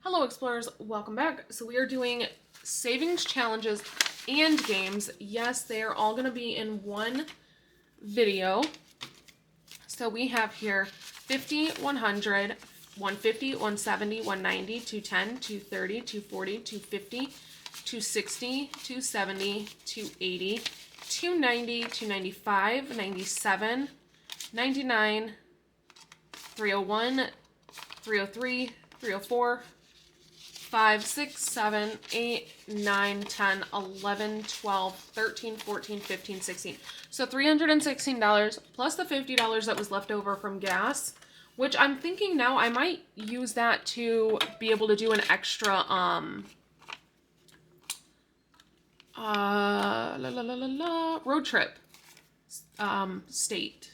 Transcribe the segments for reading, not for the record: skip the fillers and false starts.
Hello Explorers, welcome back. So we are doing savings challenges and games. Yes, they are all going to be in one video. So we have here 50, 100, 150, 170, 190, 210, 230, 240, 250, 260, 270, 280, 290, 295, 97, 99, 301, 303, 304, 5, 6, 7, 8, 9, 10, 11, 12, 13, 14, 15, 16. So $316 plus the $50 that was left over from gas, which I'm thinking now I might use that to be able to do an extra road trip state.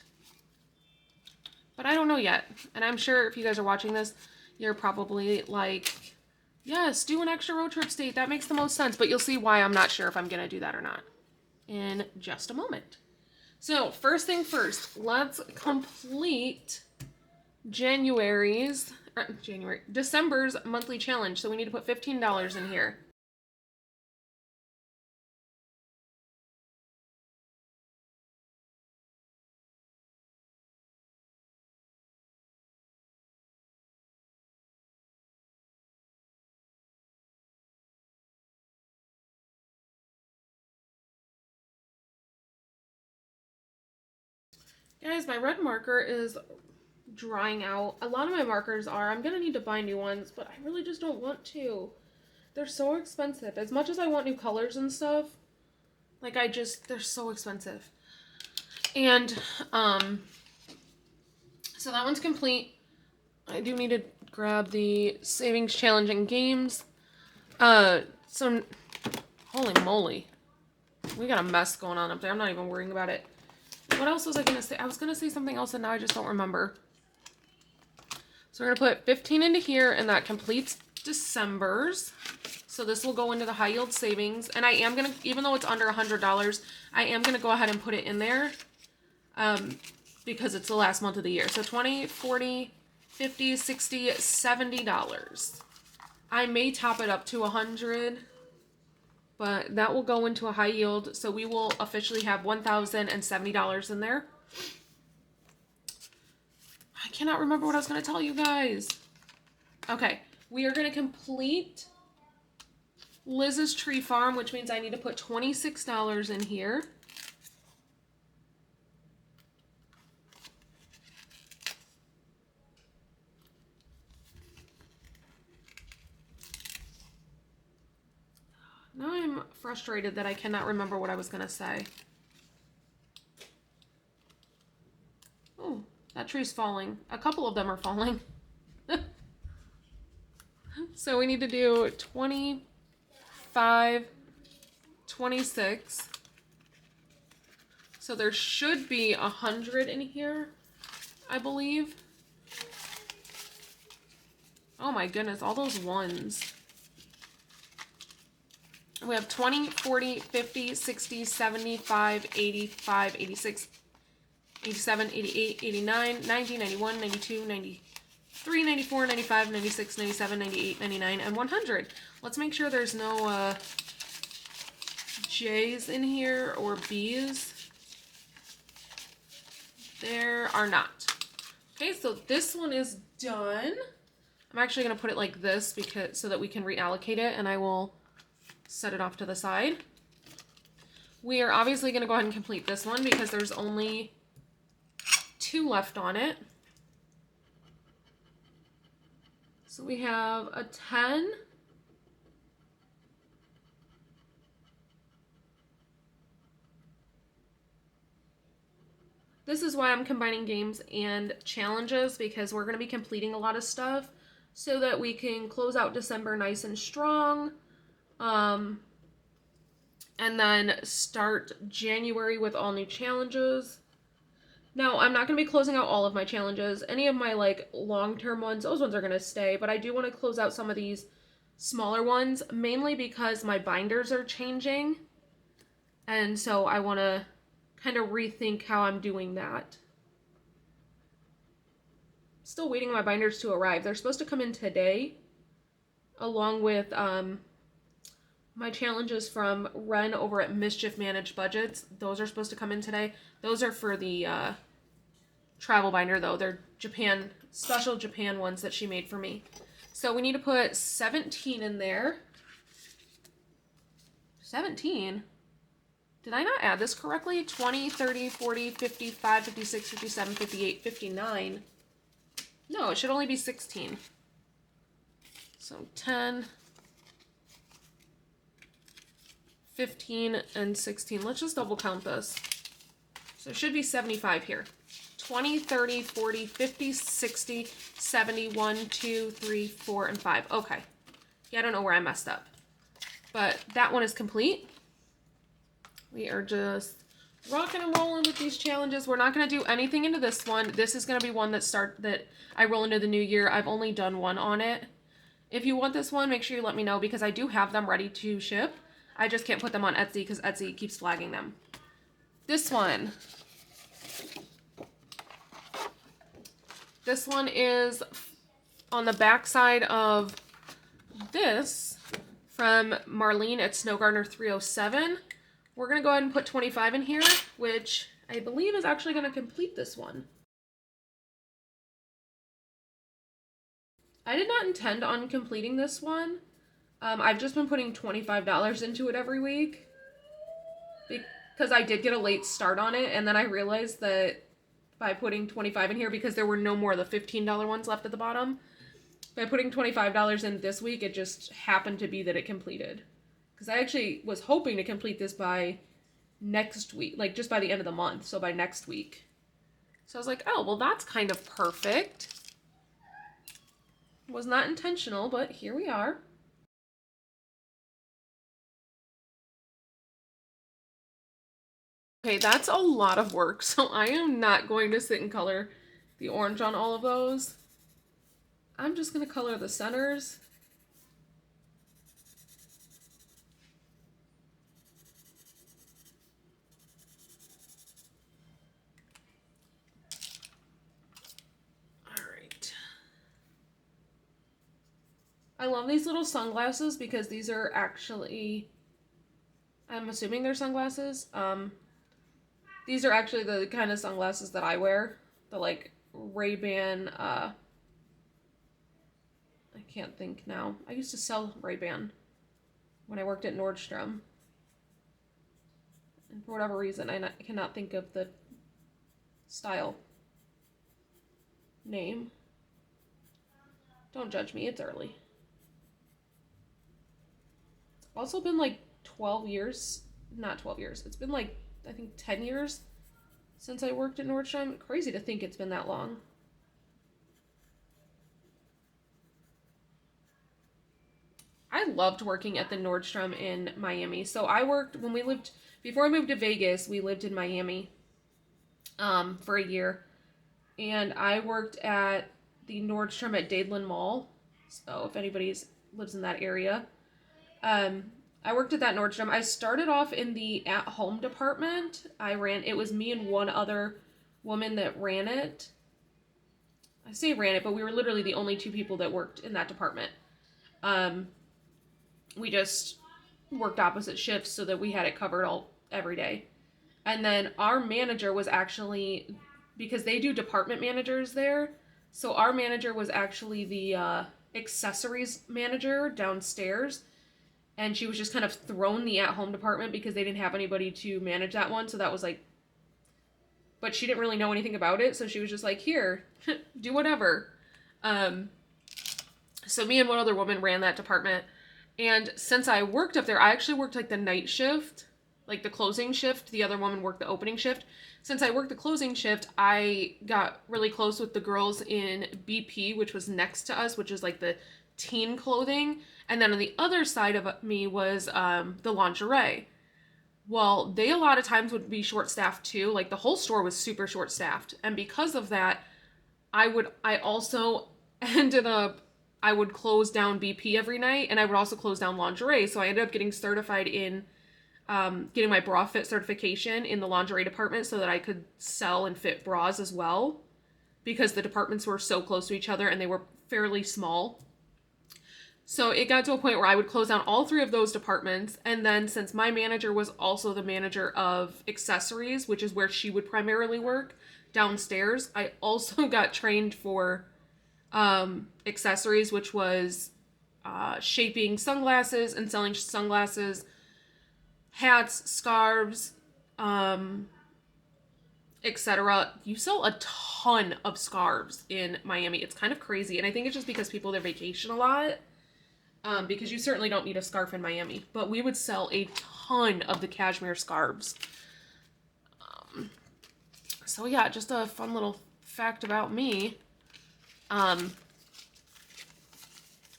But I don't know yet. And I'm sure if you guys are watching this, you're probably like, yes, do an extra road trip state. That makes the most sense. But you'll see why I'm not sure if I'm going to do that or not in just a moment. So first thing first, let's complete December's monthly challenge. So we need to put $15 in here. Guys, my red marker is drying out. A lot of my markers are. I'm going to need to buy new ones, but I really just don't want to. They're so expensive. As much as I want new colors and stuff, like they're so expensive. And, so that one's complete. I do need to grab the savings challenge and games. So, holy moly. We got a mess going on up there. I'm not even worrying about it. What else was I going to say? I was going to say something else and now I just don't remember. So we're going to put 15 into here and that completes December's. So this will go into the high yield savings. And I am going to, even though it's under $100, I am going to go ahead and put it in there because it's the last month of the year. So 20, 40, 50, 60, $70. I may top it up to 100. But that will go into a high yield, so we will officially have $1,070 in there. I cannot remember what I was going to tell you guys. Okay, we are going to complete Liz's Tree Farm, which means I need to put $26 in here. Now I'm frustrated that I cannot remember what I was going to say. Oh, that tree's falling. A couple of them are falling. So we need to do 25, 26. So there should be 100 in here, I believe. Oh my goodness, all those ones. We have 20, 40, 50, 60, 75, 85, 86, 87, 88, 89, 90, 91, 92, 93, 94, 95, 96, 97, 98, 99, and 100. Let's make sure there's no J's in here or B's. There are not. Okay, so this one is done. I'm actually going to put it like this so that we can reallocate it, and I will set it off to the side. We are obviously going to go ahead and complete this one because there's only 2 left on it. So we have a 10. This is why I'm combining games and challenges, because we're going to be completing a lot of stuff so that we can close out December nice and strong. And then start January with all new challenges. Now, I'm not going to be closing out all of my challenges. Any of my like long-term ones, those ones are going to stay, but I do want to close out some of these smaller ones, mainly because my binders are changing. And so I want to kind of rethink how I'm doing that. Still waiting on my binders to arrive. They're supposed to come in today. along with my challenges from Ren over at Mischief Managed Budgets. Those are supposed to come in today. Those are for the travel binder, though. They're Japan, special Japan ones that she made for me. So we need to put 17 in there. 17? Did I not add this correctly? 20, 30, 40, 55, 56, 57, 58, 59. No, it should only be 16. So 10, 15, and 16. Let's just double count this. So it should be 75 here. 20, 30, 40, 50, 60, 70, 1, 2, 3, 4, and 5. Okay. Yeah, I don't know where I messed up. But that one is complete. We are just rocking and rolling with these challenges. We're not going to do anything into this one. This is going to be one that I roll into the new year. I've only done one on it. If you want this one, make sure you let me know because I do have them ready to ship. I just can't put them on Etsy because Etsy keeps flagging them. This one. This one is on the back side of this from Marlene at Snow Gardener 307. We're going to go ahead and put 25 in here, which I believe is actually going to complete this one. I did not intend on completing this one. I've just been putting $25 into it every week because I did get a late start on it, and then I realized that by putting 25 in here, because there were no more of the $15 ones left at the bottom, by putting $25 in this week, it just happened to be that it completed. Because I actually was hoping to complete this by next week, like just by the end of the month, so by next week. So I was like, oh, well, that's kind of perfect. Was not intentional, but here we are. Okay, that's a lot of work, so I am not going to sit and color the orange on all of those. I'm just going to color the centers. All right. I love these little sunglasses because these are actually, I'm assuming they're sunglasses. These are actually the kind of sunglasses that I wear. The like Ray-Ban, I can't think now. I used to sell Ray-Ban when I worked at Nordstrom. And for whatever reason, I cannot think of the style name. Don't judge me, it's early. It's also been like 12 years, not 12 years, it's been like, I think 10 years since I worked at Nordstrom. Crazy to think it's been that long. I loved working at the Nordstrom in Miami. So I worked, when we lived, before I moved to Vegas, we lived in Miami for a year. And I worked at the Nordstrom at Dadeland Mall. So if anybody lives in that area. I worked at that Nordstrom. I started off in the at-home department. It was me and one other woman that ran it. I say ran it, but we were literally the only two people that worked in that department. We just worked opposite shifts so that we had it covered every day. And then our manager was actually, because they do department managers there, so our manager was actually the accessories manager downstairs. And she was just kind of thrown the at-home department because they didn't have anybody to manage that one. So that was like, but she didn't really know anything about it. So she was just like, here, do whatever. So me and one other woman ran that department. And since I worked up there, I actually worked like the night shift, like the closing shift. The other woman worked the opening shift. Since I worked the closing shift, I got really close with the girls in BP, which was next to us, which is like the teen clothing. And then on the other side of me was the lingerie. Well, they a lot of times would be short-staffed too. Like the whole store was super short-staffed. And because of that, I also ended up, I would close down BP every night, and I would also close down lingerie. So I ended up getting certified in, getting my bra fit certification in the lingerie department so that I could sell and fit bras as well. Because the departments were so close to each other and they were fairly small. So it got to a point where I would close down all 3 of those departments. And then since my manager was also the manager of accessories, which is where she would primarily work downstairs, I also got trained for accessories, which was shaping sunglasses and selling sunglasses, hats, scarves, etc. You sell a ton of scarves in Miami. It's kind of crazy. And I think it's just because people there vacation a lot. Because you certainly don't need a scarf in Miami. But we would sell a ton of the cashmere scarves. So yeah, just a fun little fact about me.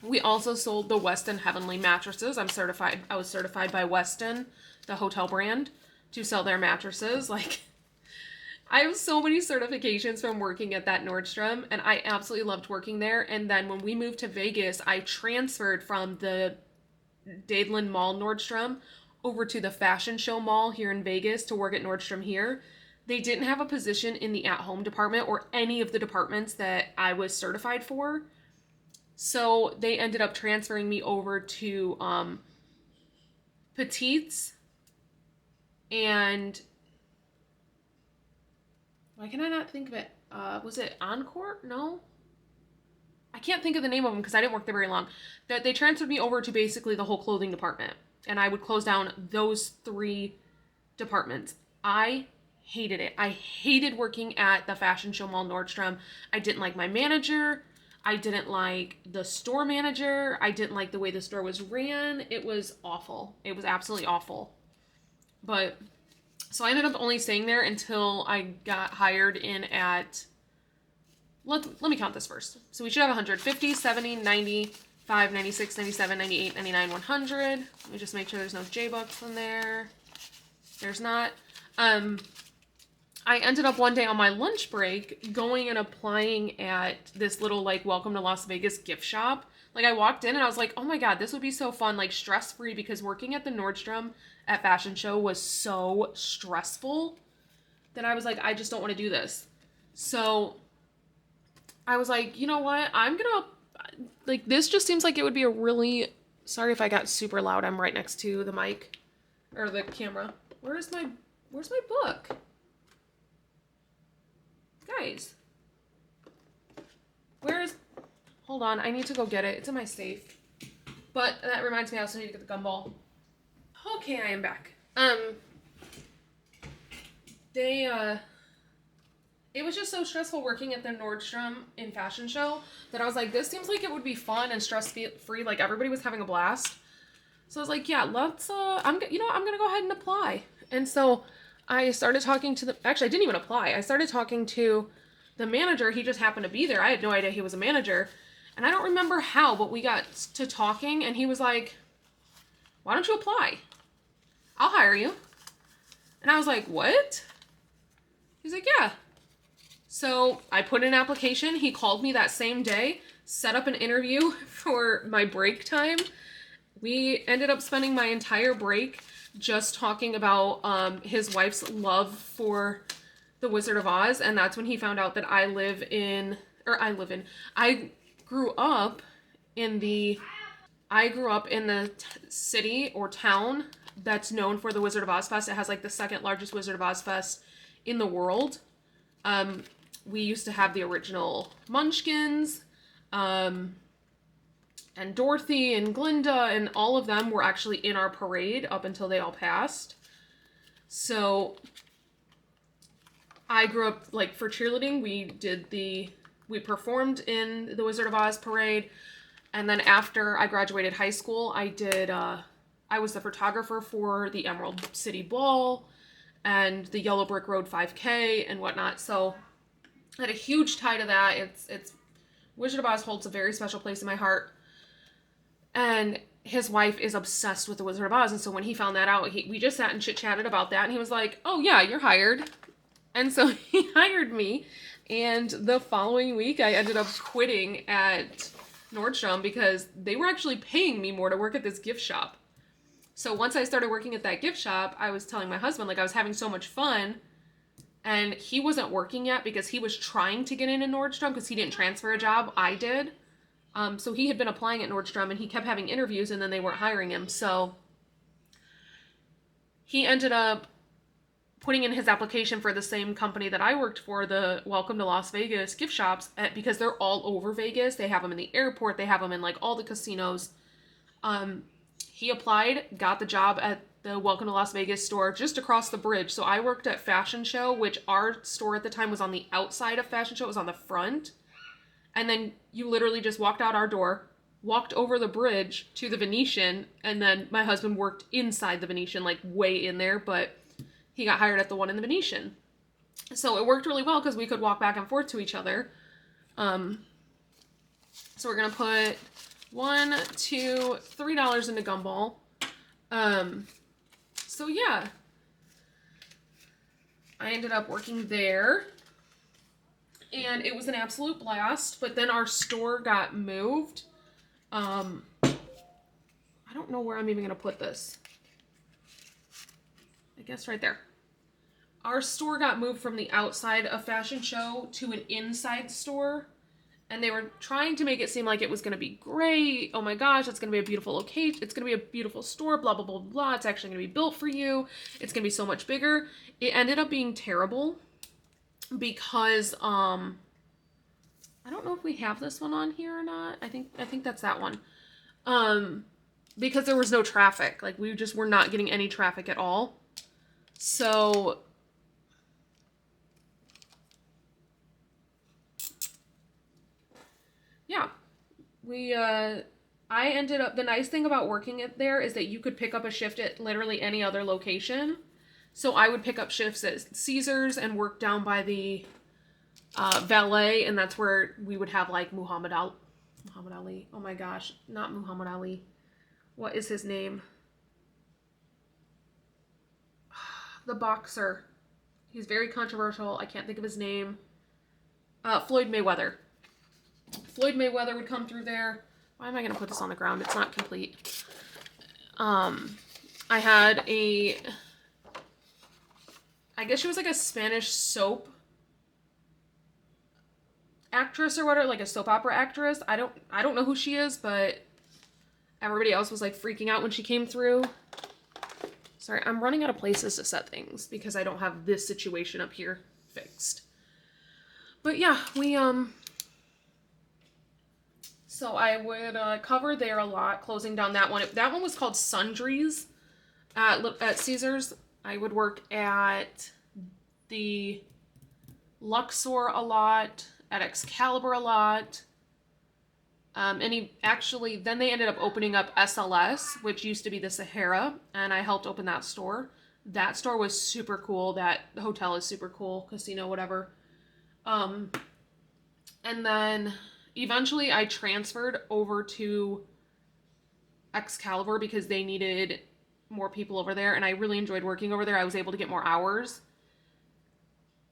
We also sold the Westin Heavenly mattresses. I was certified by Westin, the hotel brand, to sell their mattresses. Like, I have so many certifications from working at that Nordstrom, and I absolutely loved working there. And then when we moved to Vegas, I transferred from the Dadeland Mall Nordstrom over to the Fashion Show Mall here in Vegas to work at Nordstrom here. They didn't have a position in the at-home department or any of the departments that I was certified for. So they ended up transferring me over to Petites and... Why can I not think of it? Was it Encore? No? I can't think of the name of them because I didn't work there very long. That they transferred me over to basically the whole clothing department. And I would close down those 3 departments. I hated it. I hated working at the Fashion Show Mall Nordstrom. I didn't like my manager. I didn't like the store manager. I didn't like the way the store was ran. It was awful. It was absolutely awful. But... So I ended up only staying there until I got hired in at, let me count this first. So we should have 100, 50, 70, 95, 96, 97, 98, 99, 100. Let me just make sure there's no J-Bucks in there. There's not. I ended up one day on my lunch break going and applying at this little like Welcome to Las Vegas gift shop. Like I walked in and I was like, oh my God, this would be so fun, like stress-free, because working at the Nordstrom at Fashion Show was so stressful that I was like, I just don't want to do this. So I was like, you know what? I'm gonna, like, this just seems like it would be a really, sorry if I got super loud. I'm right next to the mic or the camera. Where's my book? Guys, hold on. I need to go get it. It's in my safe. But that reminds me, I also need to get the gumball. Okay, I am back. It was just so stressful working at the Nordstrom in Fashion Show that I was like, this seems like it would be fun and stress-free. Like, everybody was having a blast. So I was like, yeah, I'm gonna go ahead and apply. And so I started talking to actually, I didn't even apply. I started talking to the manager. He just happened to be there. I had no idea he was a manager. And I don't remember how, but we got to talking and he was like, why don't you apply? I'll hire you. And I was like, what? He's like, yeah. So I put in an application. He called me that same day, set up an interview for my break time. We ended up spending my entire break just talking about his wife's love for The Wizard of Oz. And that's when he found out that I grew up in the city or town that's known for the Wizard of Oz Fest. It has like the 2nd largest Wizard of Oz Fest in the world. We used to have the original Munchkins, and Dorothy and Glinda, and all of them were actually in our parade up until they all passed. So I grew up, like, for cheerleading, we performed in the Wizard of Oz parade. And then after I graduated high school, I was the photographer for the Emerald City Ball and the Yellow Brick Road 5K and whatnot. So I had a huge tie to that. It's Wizard of Oz holds a very special place in my heart. And his wife is obsessed with the Wizard of Oz. And so when he found that out, we just sat and chit-chatted about that. And he was like, oh yeah, you're hired. And so he hired me. And the following week, I ended up quitting at Nordstrom because they were actually paying me more to work at this gift shop. So once I started working at that gift shop, I was telling my husband, like, I was having so much fun. And he wasn't working yet because he was trying to get into Nordstrom because he didn't transfer a job. I did. So he had been applying at Nordstrom and he kept having interviews and then they weren't hiring him. So he ended up putting in his application for the same company that I worked for, the Welcome to Las Vegas gift shops, because they're all over Vegas. They have them in the airport. They have them in like all the casinos. He applied, got the job at the Welcome to Las Vegas store just across the bridge. So I worked at Fashion Show, which our store at the time was on the outside of Fashion Show. It was on the front. And then you literally just walked out our door, walked over the bridge to the Venetian, and then my husband worked inside the Venetian, like way in there, but he got hired at the one in the Venetian. So it worked really well because we could walk back and forth to each other. So we're going to put $1, $2, $3 into Gumball. So yeah, I ended up working there. And it was an absolute blast, but then our store got moved. I don't know where I'm even going to put this. I guess right there. Our store got moved from the outside of Fashion Show to an inside store. And they were trying to make it seem like it was going to be great. Oh my gosh, it's going to be a beautiful location. It's going to be a beautiful store, blah, blah, blah, blah. It's actually going to be built for you. It's going to be so much bigger. It ended up being terrible. Because, I don't know if we have this one on here or not. I think that's that one. Because there was no traffic. Like, we just were not getting any traffic at all. So, yeah. I ended up, the nice thing about working there is that you could pick up a shift at literally any other location. So I would pick up shifts at Caesars and work down by the valet, and that's where we would have like Muhammad Ali. Oh my gosh, not Muhammad Ali. What is his name? The boxer. He's very controversial. I can't think of his name. Floyd Mayweather. Floyd Mayweather would come through there. Why am I going to put this on the ground? It's not complete. I had I guess she was like a Spanish soap actress or whatever, like a soap opera actress. I don't know who she is, but everybody else was like freaking out when she came through. Sorry, I'm running out of places to set things because I don't have this situation up here fixed. But yeah, so I would cover there a lot, closing down that one. That one was called Sundries at Caesars. I would work at the Luxor a lot, at Excalibur a lot. And then they ended up opening up SLS, which used to be the Sahara, and I helped open that store. That store was super cool. That hotel is super cool, casino, whatever. And then eventually I transferred over to Excalibur because they needed more people over there, and I really enjoyed working over there. I was able to get more hours.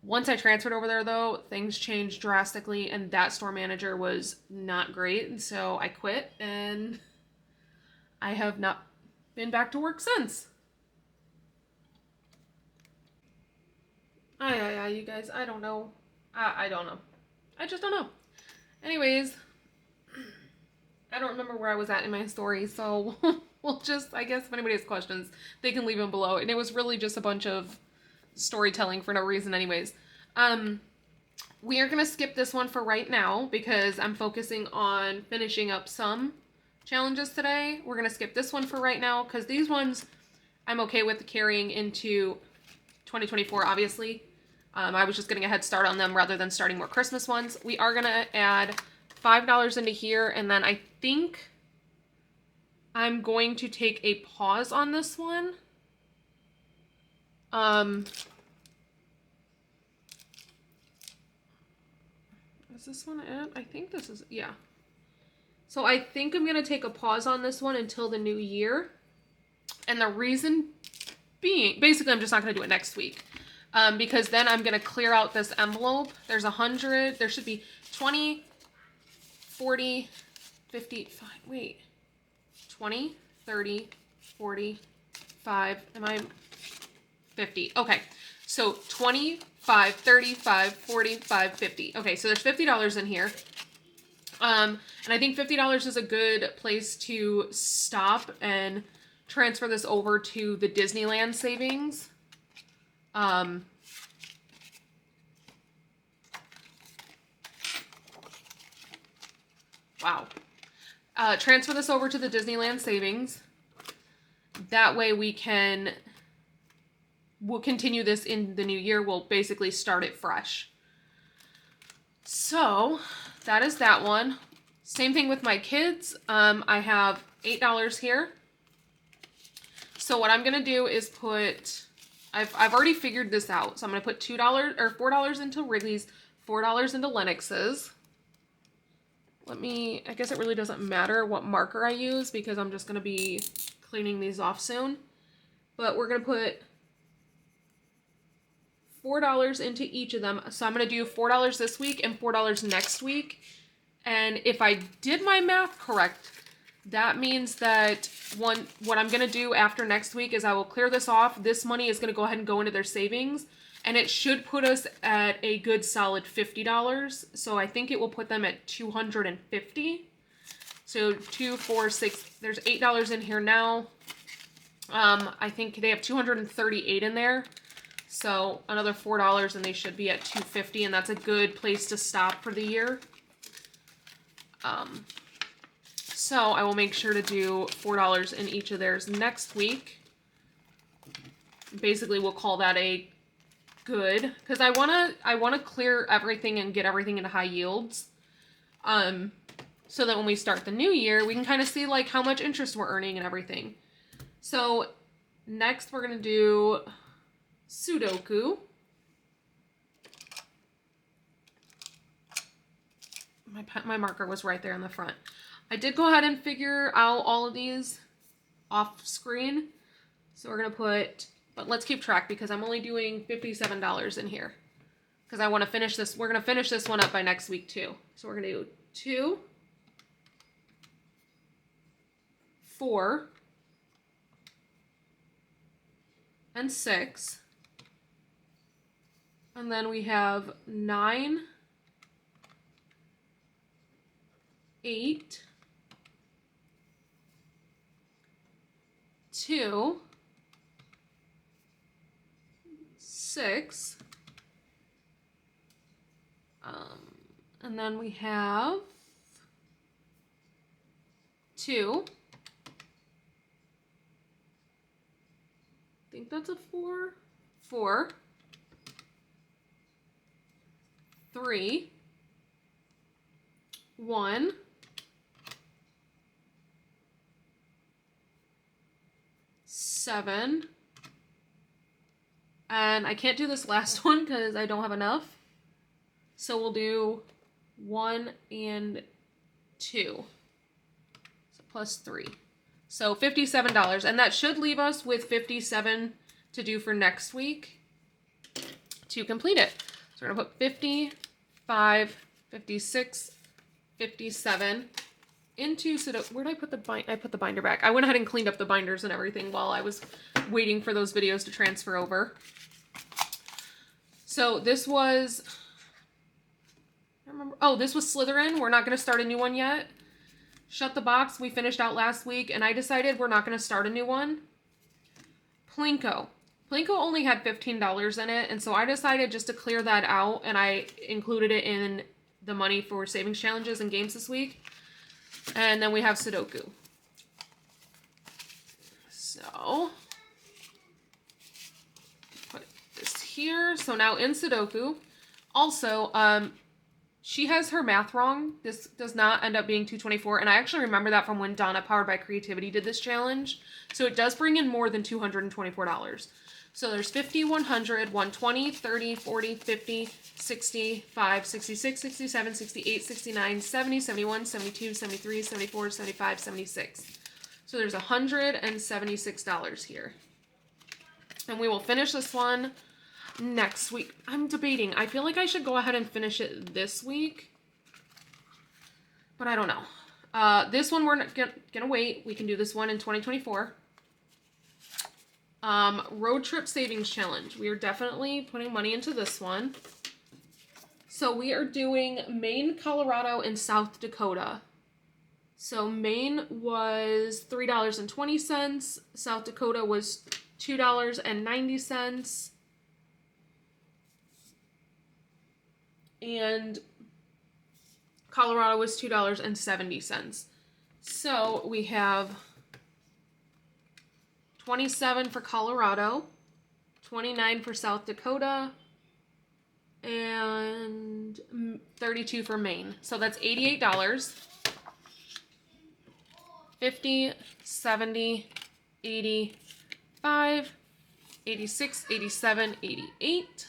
Once I transferred over there, though, things changed drastically, and that store manager was not great, and so I quit, and I have not been back to work since. You guys, I don't know. I don't know. I just don't know. Anyways, I don't remember where I was at in my story, so we'll just, I guess if anybody has questions, they can leave them below. And it was really just a bunch of storytelling for no reason anyways. We are going to skip this one for right now because I'm focusing on finishing up some challenges today. We're going to skip this one for right now because these ones I'm okay with carrying into 2024, obviously. I was just getting a head start on them rather than starting more Christmas ones. We are going to add $5 into here, and then I think I'm going to take a pause on this one. Is this one it? I think this is, yeah. So I think I'm going to take a pause on this one until the new year. And the reason being, basically I'm just not going to do it next week. Because then I'm going to clear out this envelope. There's 100, there should be 20, 40, 50, wait, 20, 30, 40, 5, am I, 50. Okay, so 25, 35, 45, 50. Okay, so there's $50 in here. And I think $50 is a good place to stop and transfer this over to the Disneyland savings. Wow. Transfer this over to the Disneyland savings. That way we'll continue this in the new year. We'll basically start it fresh. So that is that one. Same thing with my kids. I have $8 here. So what I'm gonna do is put, I've already figured this out. So I'm gonna put $2 or $4 into Wrigley's, $4 into Lennox's. I guess it really doesn't matter what marker I use because I'm just gonna be cleaning these off soon. But we're gonna put $4 into each of them. So I'm gonna do $4 this week and $4 next week. And if I did my math correct, that means that what I'm gonna do after next week is I will clear this off. This money is gonna go ahead and go into their savings. And it should put us at a good solid $50. So I think it will put them at $250. So 2, 4, 6, there's $8 in here now. I think they have $238 in there. So another $4 and they should be at $250, and that's a good place to stop for the year. So I will make sure to do $4 in each of theirs next week. Basically, we'll call that a good, because I wanna clear everything and get everything into high yields. So that when we start the new year, we can kind of see like how much interest we're earning and everything. So next we're gonna do Sudoku. My marker was right there in the front. I did go ahead and figure out all of these off screen. So we're gonna put, but let's keep track because I'm only doing $57 in here. Because I want to finish this, we're gonna finish this one up by next week too. So we're gonna do 2, 4, and 6. And then we have 9, 8, 2, 6, and then we have 2. I think that's a 4. 4, 3, 1, 7, and I can't do this last one because I don't have enough. So we'll do 1 and 2. So plus 3. So $57, and that should leave us with $57 to do for next week to complete it. So we're gonna put 55, 56, 57 into Sudoku. Where did I put the binder? I put the binder back. I went ahead and cleaned up the binders and everything while I was waiting for those videos to transfer over. So this was, I remember, oh, this was Slytherin. We're not going to start a new one yet. Shut the Box, we finished out last week, and I decided we're not going to start a new one. Plinko. Plinko only had $15 in it, and so I decided just to clear that out, and I included it in the money for savings challenges and games this week. And then we have Sudoku. So, put this here. So now in Sudoku, also, she has her math wrong. This does not end up being 224, and I actually remember that from when Donna, Powered by Creativity, did this challenge. So it does bring in more than $224. So there's 50, 100, 120, 30, 40, 50, 65, 66, 67, 68, 69, 70, 71, 72, 73, 74, 75, 76. So there's $176 here. And we will finish this one next week. I'm debating. I feel like I should go ahead and finish it this week, but I don't know. This one we're not gonna wait. We can do this one in 2024. Road Trip Savings Challenge. We are definitely putting money into this one. So we are doing Maine, Colorado, and South Dakota. So Maine was $3.20. South Dakota was $2.90. And Colorado was $2.70. So we have 27 for Colorado, 29 for South Dakota, and 32 for Maine. So that's $88. 50, 70, 85, 86, 87, 88.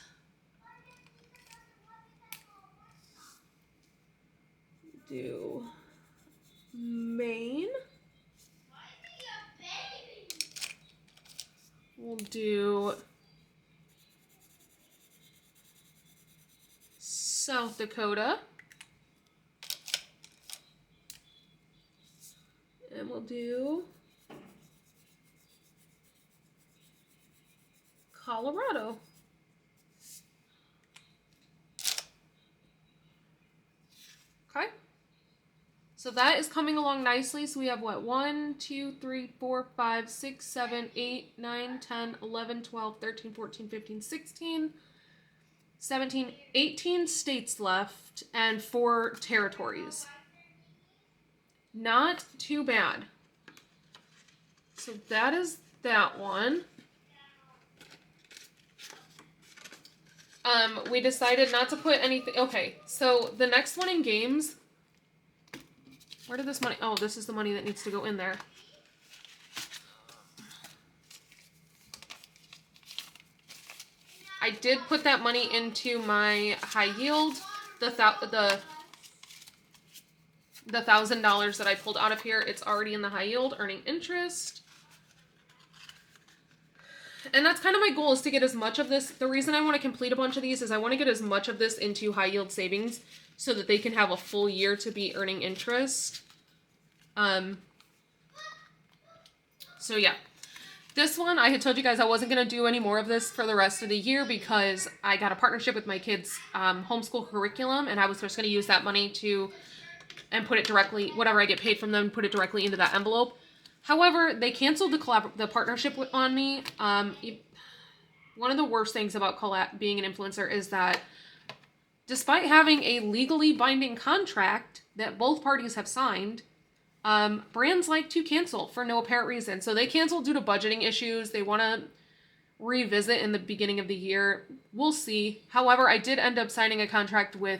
Do Maine. We'll do South Dakota. And we'll do Colorado. Okay. So that is coming along nicely. So we have what? 1, 2, 3, 4, 5, 6, 7, 8, 9, 10, 11, 12, 13, 14, 15, 16, 17, 18 states left and 4 territories. Not too bad. So that is that one. We decided not to put anything. Okay, so the next one in games. Where did this money? Oh, this is the money that needs to go in there. I did put that money into my high yield. The $1,000 that I pulled out of here, it's already in the high yield, earning interest. And that's kind of my goal, is to get as much of this. The reason I want to complete a bunch of these is I want to get as much of this into high yield savings so that they can have a full year to be earning interest. So yeah. This one, I had told you guys I wasn't going to do any more of this for the rest of the year because I got a partnership with my kids' homeschool curriculum, and I was just going to use that money and put it directly, whatever I get paid from them, put it directly into that envelope. However, they canceled the partnership on me. One of the worst things about being an influencer is that despite having a legally binding contract that both parties have signed, brands like to cancel for no apparent reason. So they canceled due to budgeting issues. They want to revisit in the beginning of the year. We'll see. However, I did end up signing a contract with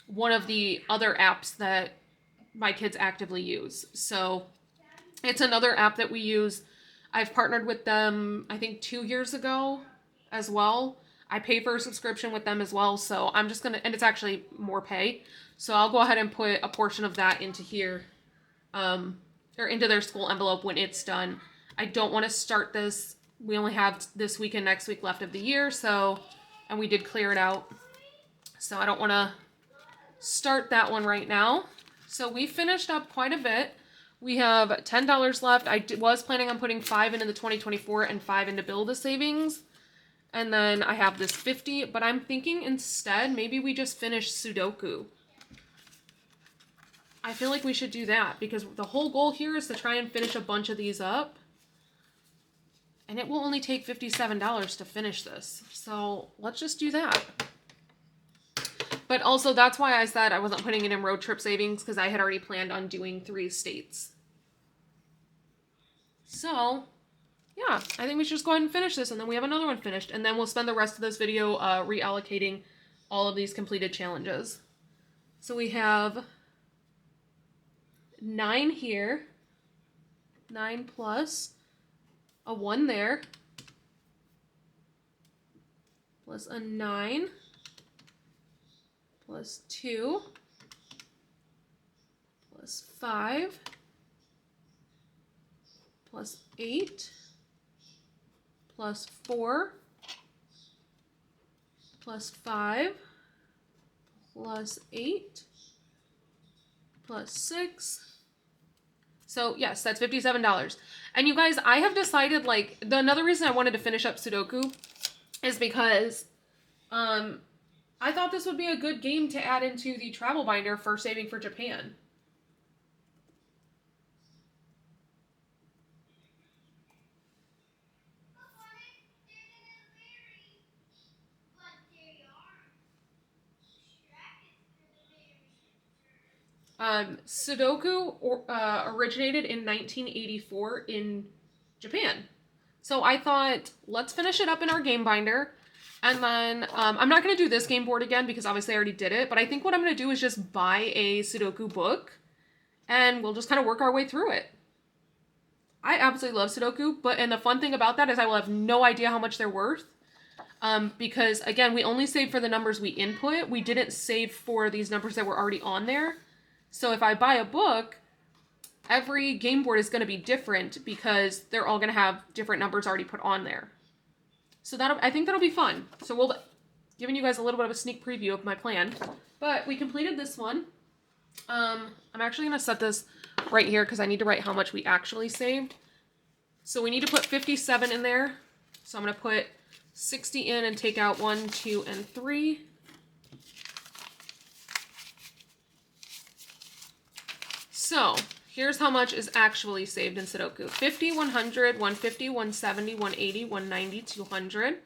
one of the other apps that my kids actively use. So it's another app that we use. I've partnered with them, I think 2 years ago as well. I pay for a subscription with them as well. So I'm just going to, and it's actually more pay. So I'll go ahead and put a portion of that into here, or into their school envelope when it's done. I don't want to start this. We only have this week and next week left of the year. So, and we did clear it out. So I don't want to start that one right now. So we finished up quite a bit. We have $10 left. I was planning on putting 5 into the 2024 and 5 into Build a Savings. And then I have this 50, but I'm thinking instead, maybe we just finish Sudoku. I feel like we should do that because the whole goal here is to try and finish a bunch of these up. And it will only take $57 to finish this. So let's just do that. But also that's why I said I wasn't putting it in road trip savings, because I had already planned on doing 3 states. So yeah, I think we should just go ahead and finish this, and then we have another one finished, and then we'll spend the rest of this video reallocating all of these completed challenges. So we have 9 here, 9 plus a 1 there, plus a 9, plus 2, plus 5, plus 8, plus 4, plus 5, plus 8, plus 6. So yes, that's $57. And you guys, I have decided, like, another reason I wanted to finish up Sudoku is because I thought this would be a good game to add into the travel binder for saving for Japan. Sudoku originated in 1984 in Japan. So I thought, let's finish it up in our game binder. And then I'm not going to do this game board again because obviously I already did it. But I think what I'm going to do is just buy a Sudoku book and we'll just kind of work our way through it. I absolutely love Sudoku, and the fun thing about that is I will have no idea how much they're worth. Because again, we only save for the numbers we input. We didn't save for these numbers that were already on there. So if I buy a book, every game board is going to be different because they're all going to have different numbers already put on there. So I think that'll be fun. So we'll giving you guys a little bit of a sneak preview of my plan. But we completed this one. I'm actually going to set this right here because I need to write how much we actually saved. So we need to put 57 in there. So I'm going to put 60 in and take out 1, 2, and 3. So here's how much is actually saved in Sudoku. 50, 100, 150, 170, 180, 190, 200,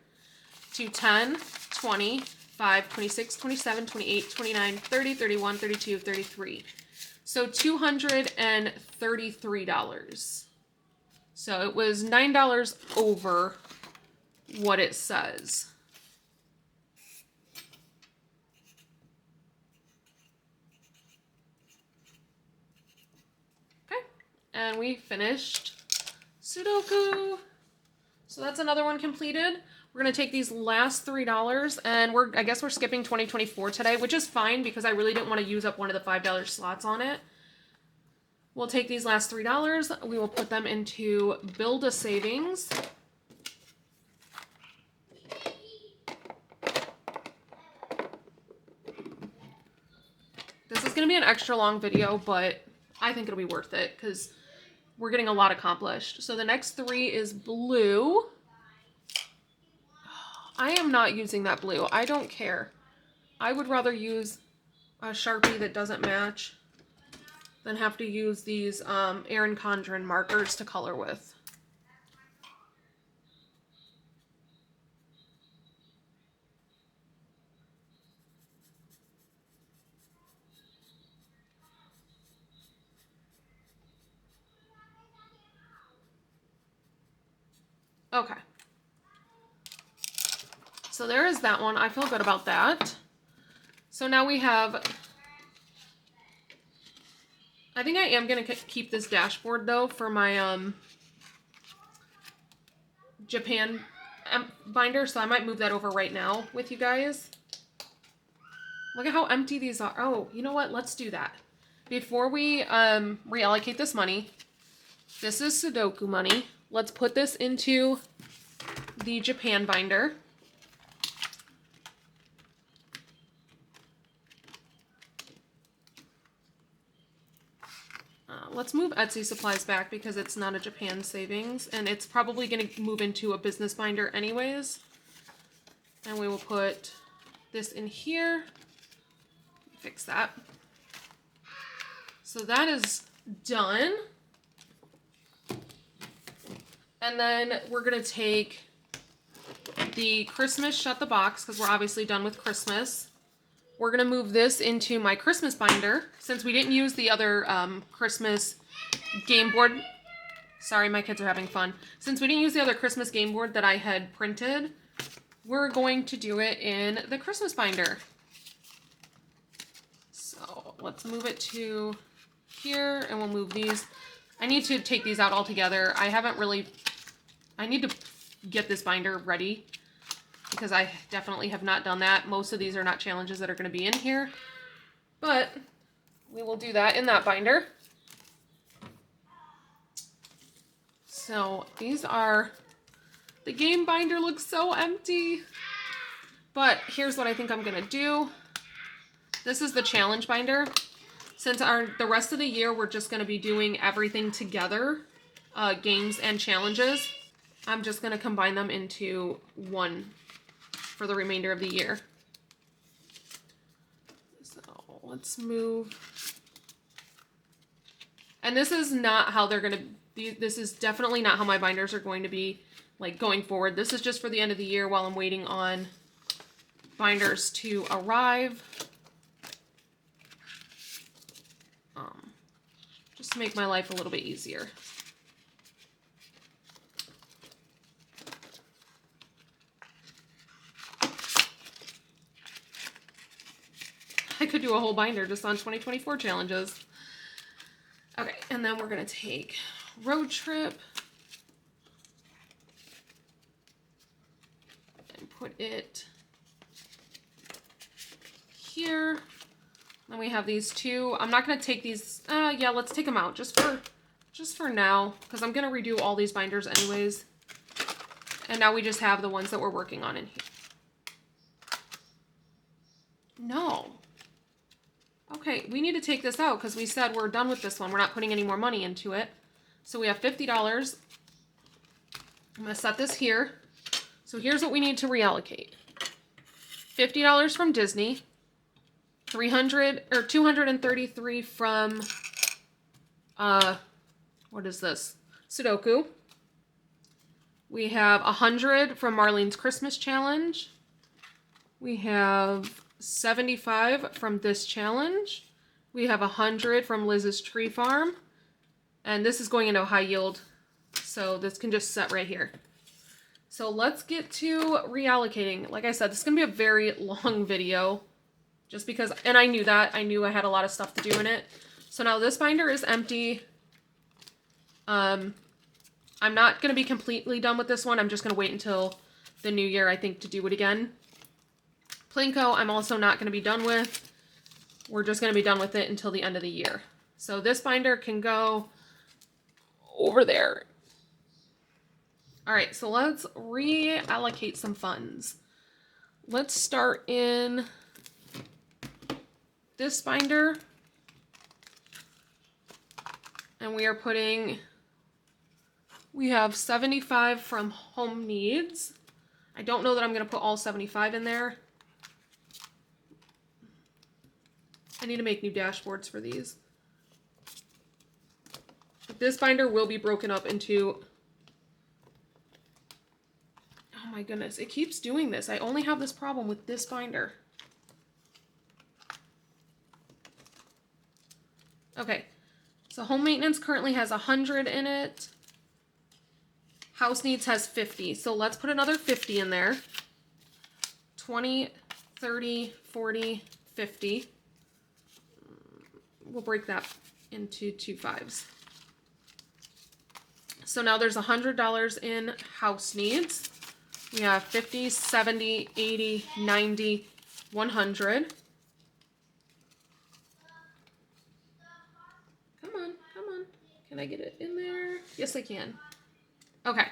210, 20, 5, 26, 27, 28, 29, 30, 31, 32, 33. So $233. So it was $9 over what it says. Okay, and we finished Sudoku. So that's another one completed. We're going to take these last $3 and I guess we're skipping 2024 today, which is fine because I really didn't want to use up one of the $5 slots on it. We'll take these last $3. We will put them into Build a Savings. This is going to be an extra long video, but I think it'll be worth it because we're getting a lot accomplished. So the next 3 is blue. I am not using that blue. I don't care. I would rather use a Sharpie that doesn't match than have to use these Erin Condren markers to color with. Okay. So there is that one. I feel good about that. So now we have, I think I am going to keep this dashboard though for my Japan binder. So I might move that over right now with you guys. Look at how empty these are. Oh, you know what? Let's do that. Before we reallocate this money, this is Sudoku money. Let's put this into the Japan binder. Let's move Etsy supplies back because it's not a Japan savings and it's probably going to move into a business binder anyways. And we will put this in here. Fix that. So that is done. And then we're going to take the Christmas Shut the Box because we're obviously done with Christmas. We're going to move this into my Christmas binder since we didn't use the other Christmas game board. Sorry, my kids are having fun. Since we didn't use the other Christmas game board that I had printed, we're going to do it in the Christmas binder. So let's move it to here and we'll move these. I need to take these out all together. I need to get this binder ready because I definitely have not done that. Most of these are not challenges that are going to be in here, but we will do that in that binder. So these are, the game binder looks so empty, but here's what I think I'm going to do. This is the challenge binder. Since the rest of the year, we're just going to be doing everything together, games and challenges. I'm just going to combine them into one for the remainder of the year. let's move. And this is not how they're going to be. This is definitely not how my binders are going to be like going forward. This is just for the end of the year while I'm waiting on binders to arrive. Just to make my life a little bit easier. I could do a whole binder just on 2024 challenges. Okay, and then we're going to take Road Trip and put it here. Then we have these two. I'm not going to take these. Yeah, let's take them out just for now, because I'm going to redo all these binders anyways. And now we just have the ones that we're working on in here. No. Okay, we need to take this out because we said we're done with this one. We're not putting any more money into it. So we have $50. I'm going to set this here. So here's what we need to reallocate. $50 from Disney. 233 from, what is this? Sudoku. We have 100 from Marlene's Christmas Challenge. We have 75 from this challenge. We have 100 from Liz's Tree Farm. And this is going into a high yield, so this can just set right here. So let's get to reallocating. Like I said, this is going to be a very long video. Just because, and I knew that. I knew I had a lot of stuff to do in it. So now this binder is empty. I'm not going to be completely done with this one. I'm just going to wait until the new year, I think, to do it again. Plinko, I'm also not going to be done with. We're just going to be done with it until the end of the year. So this binder can go over there. All right, so let's reallocate some funds. Let's start in this binder. And we are putting, we have 75 from Home Needs. I don't know that I'm going to put all 75 in there. I need to make new dashboards for these. But this binder will be broken up into, oh my goodness, it keeps doing this. I only have this problem with this binder. Okay, so Home Maintenance currently has 100 in it. House Needs has 50. So let's put another 50 in there. 20, 30, 40, 50. We'll break that into 2 5s. So now there's $100 in House Needs. We have 50, 70, 80, 90, 100. Come on, come on. Can I get it in there? Yes, I can. Okay.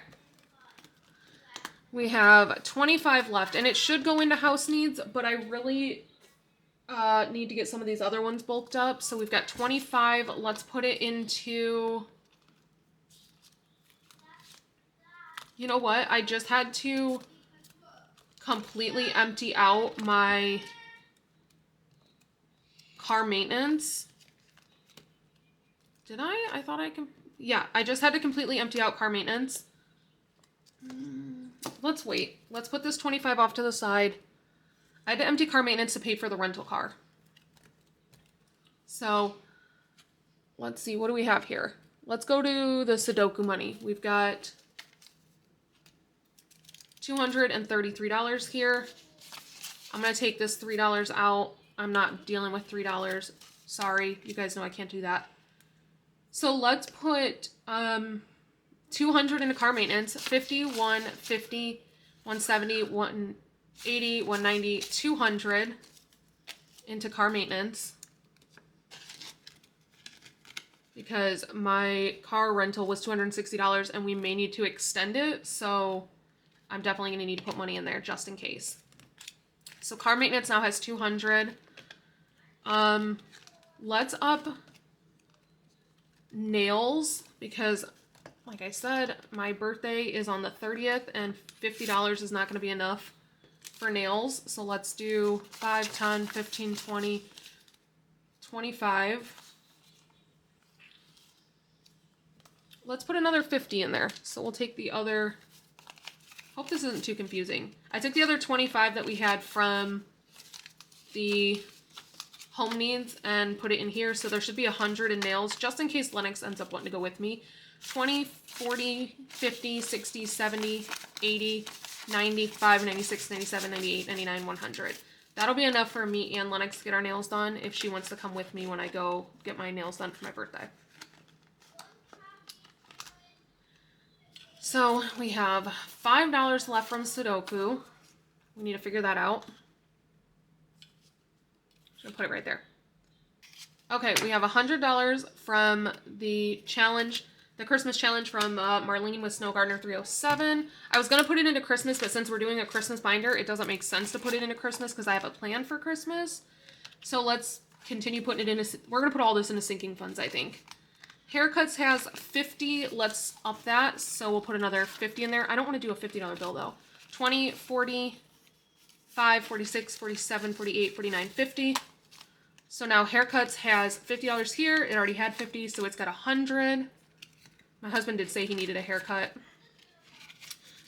We have 25 left, and it should go into House Needs, but I really need to get some of these other ones bulked up. So we've got 25. Let's put it into... You know what? I just had to completely empty out my car maintenance. Did I? I thought I can... Yeah, I just had to completely empty out car maintenance. Let's wait. Let's put this 25 off to the side. I had to empty car maintenance to pay for the rental car. So, let's see. What do we have here? Let's go to the Sudoku money. We've got $233 here. I'm going to take this $3 out. I'm not dealing with $3. Sorry. You guys know I can't do that. So let's put 200 into car maintenance. 50, 150, 170, 180, 190, 200 into car maintenance. Because my car rental was $260 and we may need to extend it. So I'm definitely going to need to put money in there just in case. So car maintenance now has 200. Let's up nails because, like I said, my birthday is on the 30th and $50 is not going to be enough for nails. So let's do 5, 10, 15, 20, 25. Let's put another 50 in there. So we'll take the other, hope this isn't too confusing. I took the other 25 that we had from the home needs and put it in here. So there should be 100 in nails, just in case Lennox ends up wanting to go with me. 20, 40, 50, 60, 70, 80, 95, 96, 97, 98, 99, 100. That'll be enough for me and Lennox to get our nails done if she wants to come with me when I go get my nails done for my birthday. So we have $5 left from Sudoku. We need to figure that out. Should put it right there. Okay, we have $100 from the challenge, the Christmas challenge from Marlene with Snow Gardener 307. I was going to put it into Christmas, but since we're doing a Christmas binder, it doesn't make sense to put it into Christmas because I have a plan for Christmas. So let's continue putting it into, we're going to put all this into sinking funds, I think. Haircuts has 50. Let's up that. So we'll put another 50 in there. I don't want to do a $50 bill though. 20, 40, 45, 46, 47, 48, 49, 50. So now haircuts has $50 here. It already had 50, so it's got 100. My husband did say he needed a haircut.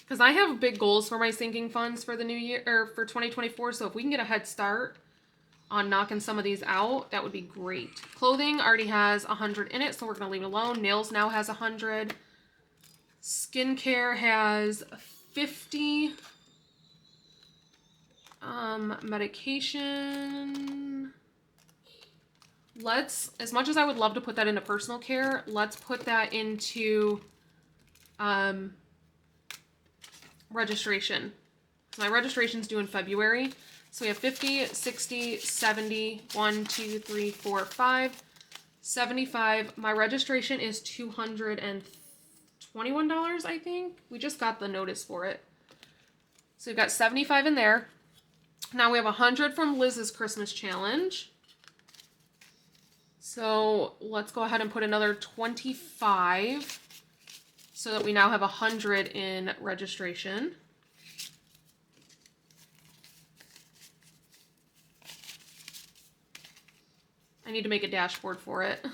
Because I have big goals for my sinking funds for the new year, or for 2024. So if we can get a head start on knocking some of these out, that would be great. Clothing already has 100 in it, so we're going to leave it alone. Nails now has 100. Skincare has 50. Medication. Let's, as much as I would love to put that into personal care, let's put that into registration. So my registration's due in February. So we have 50, 60, 70, 1, 2, 3, 4, 5, 75. My registration is $221, I think. We just got the notice for it. So we've got 75 in there. Now we have 100 from Liz's Christmas challenge. So let's go ahead and put another 25 so that we now have 100 in registration. I need to make a dashboard for it.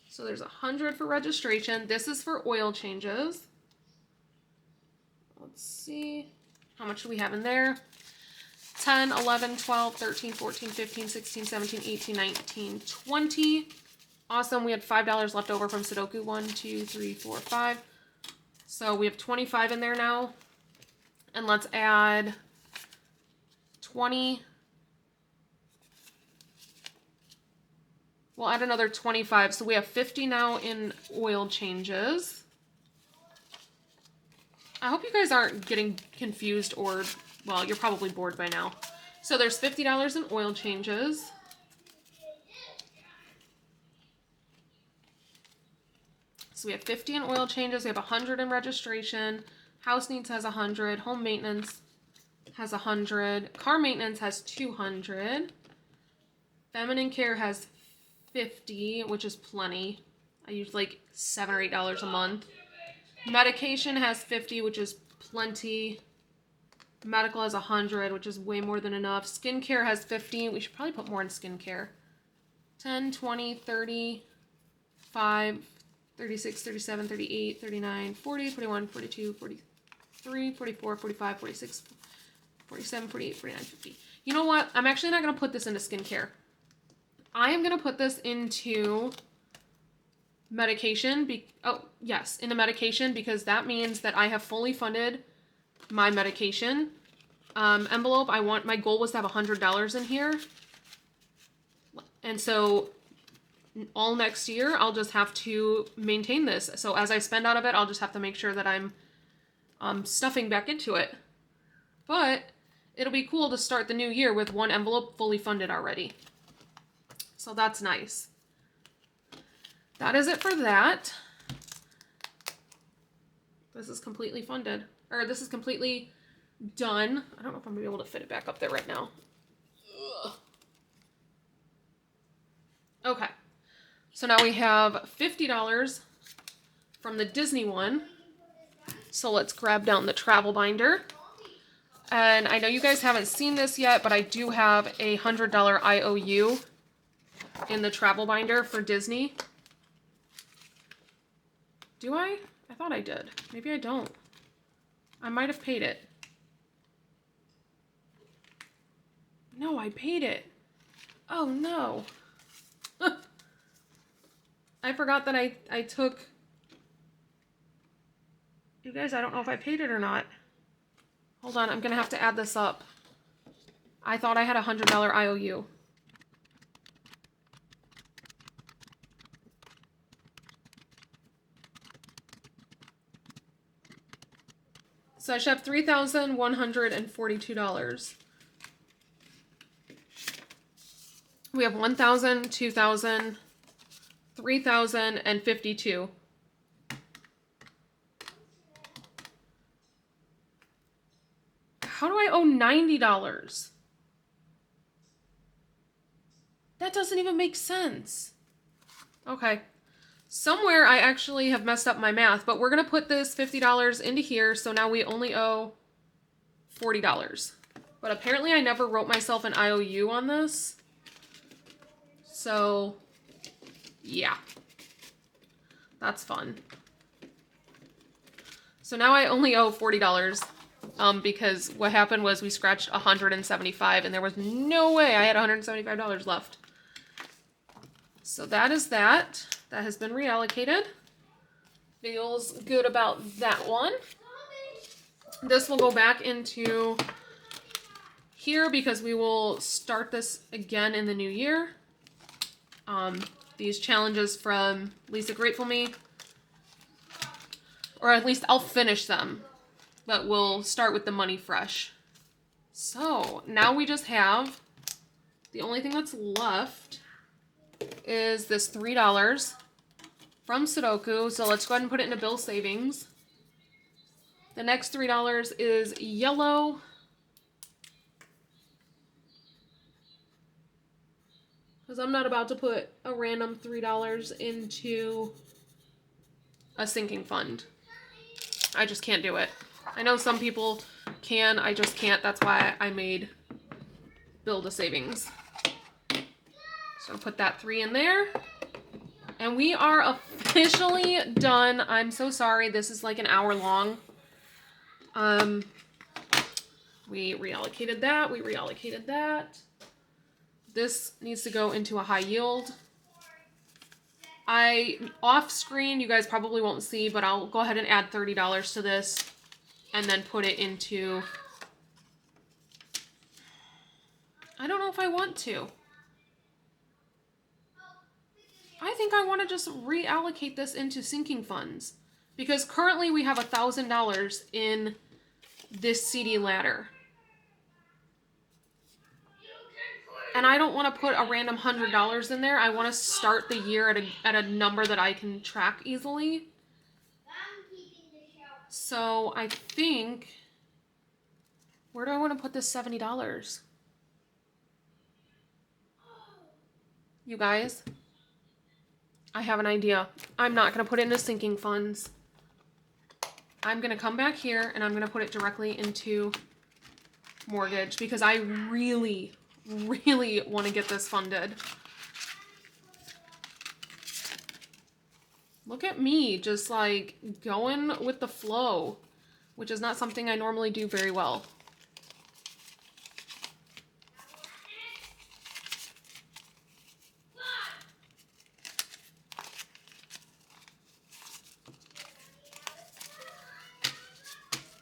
So there's 100 for registration. This is for oil changes. Let's see. How much do we have in there? 10, 11, 12, 13, 14, 15, 16, 17, 18, 19, 20. Awesome. We had $5 left over from Sudoku. 1, 2, 3, 4, 5. So we have 25 in there now. And let's add 20. We'll add another 25. So we have 50 now in oil changes. I hope you guys aren't getting confused or, well, you're probably bored by now. So there's $50 in oil changes. So we have 50 in oil changes. We have 100 in registration. House needs has 100. Home maintenance has 100. Car maintenance has 200. Feminine care has 50, which is plenty. I use like $7 or $8 a month. Medication has 50, which is plenty. Medical has 100, which is way more than enough. Skincare has 50. We should probably put more in skincare. 10, 20, 30, 5, 36, 37, 38, 39, 40, 41, 42, 43, 44, 45, 46, 47, 48, 49, 50. You know what? I'm actually not going to put this into skincare. I am going to put this into medication. Into medication, because that means that I have fully funded my medication envelope. My goal was to have $100 in here. And so all next year, I'll just have to maintain this. So as I spend out of it, I'll just have to make sure that I'm stuffing back into it. But it'll be cool to start the new year with one envelope fully funded already. So that's nice. That is it for that. This is completely funded. Or this is completely done. I don't know if I'm going to be able to fit it back up there right now. Ugh. Okay. So now we have $50 from the Disney one. So let's grab down the travel binder. And I know you guys haven't seen this yet, but I do have a $100 IOU in the travel binder for Disney. Do I? I thought I did. Maybe I don't. I might have paid it. No, I paid it. Oh no. I forgot that I took... You guys, I don't know if I paid it or not. Hold on, I'm gonna have to add this up. I thought I had a $100 IOU. So I should have $3,142. We have 1,000, 2,000, 3,000, and 52. How do I owe $90? That doesn't even make sense. Okay. Somewhere I actually have messed up my math, but we're going to put this $50 into here, so now we only owe $40. But apparently I never wrote myself an IOU on this. So, yeah. That's fun. So now I only owe $40. Because what happened was we scratched $175 and there was no way I had $175 left. So that is that. That has been reallocated. Feels good about that one. This will go back into here because we will start this again in the new year. These challenges from Lisa Grateful Me, or at least I'll finish them. But we'll start with the money fresh. So now we just have, the only thing that's left is this $3 from Sudoku. So let's go ahead and put it into bill savings. The next $3 is yellow. Because I'm not about to put a random $3 into a sinking fund. I just can't do it. I know some people can, I just can't. That's why I made build a savings. So I'll put that 3 in there. And we are officially done. I'm so sorry. This is like an hour long. We reallocated that. We reallocated that. This needs to go into a high yield. Off screen, you guys probably won't see, but I'll go ahead and add $30 to this. And then put it into, I don't know if I want to. I think I want to just reallocate this into sinking funds. Because currently we have $1,000 in this CD ladder. And I don't want to put a random $100 in there. I want to start the year at a number that I can track easily. So I think, where do I want to put this $70? You guys, I have an idea. I'm not going to put it into sinking funds. I'm going to come back here and I'm going to put it directly into mortgage because I really, really want to get this funded. Look at me, just like going with the flow, which is not something I normally do very well.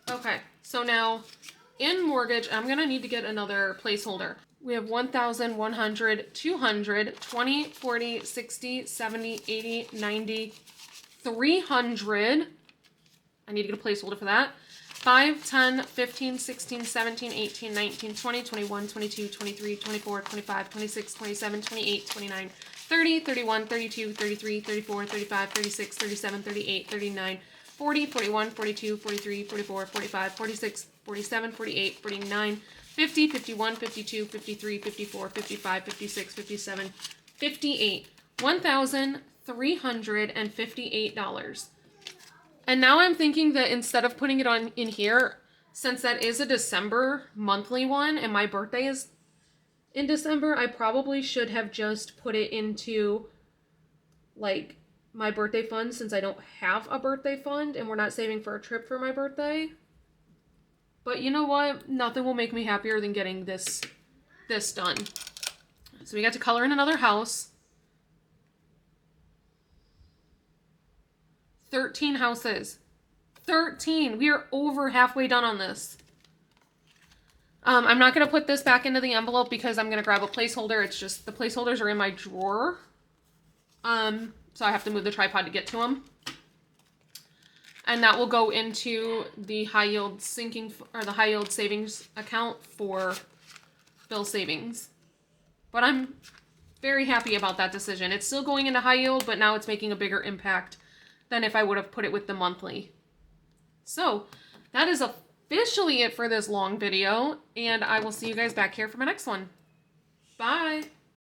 Okay, so now in mortgage, I'm gonna need to get another placeholder. We have 1,000, 100, 200, 20, 40, 60, 70, 80, 90, 300. I need to get a placeholder for that. 5, 10, 15, 16, 17, 18, 19, 20, 21, 22, 23, 24, 25, 26, 27, 28, 29, 30, 31, 32, 33, 34, 35, 36, 37, 38, 39, 40, 41, 42, 43, 44, 45, 46, 47, 48, 49, 50, 51, 52, 53, 54, 55, 56, 57, 58. $1,358. And now I'm thinking that instead of putting it in here, since that is a December monthly one and my birthday is in December, I probably should have just put it into like my birthday fund since I don't have a birthday fund and we're not saving for a trip for my birthday. But you know what? Nothing will make me happier than getting this done. So we got to color in another house. 13 houses. 13! We are over halfway done on this. I'm not going to put this back into the envelope because I'm going to grab a placeholder. It's just the placeholders are in my drawer. So I have to move the tripod to get to them. And that will go into the high yield sinking or the high yield savings account for bill savings. But I'm very happy about that decision. It's still going into high yield, but now it's making a bigger impact than if I would have put it with the monthly. So that is officially it for this long video, and I will see you guys back here for my next one. Bye!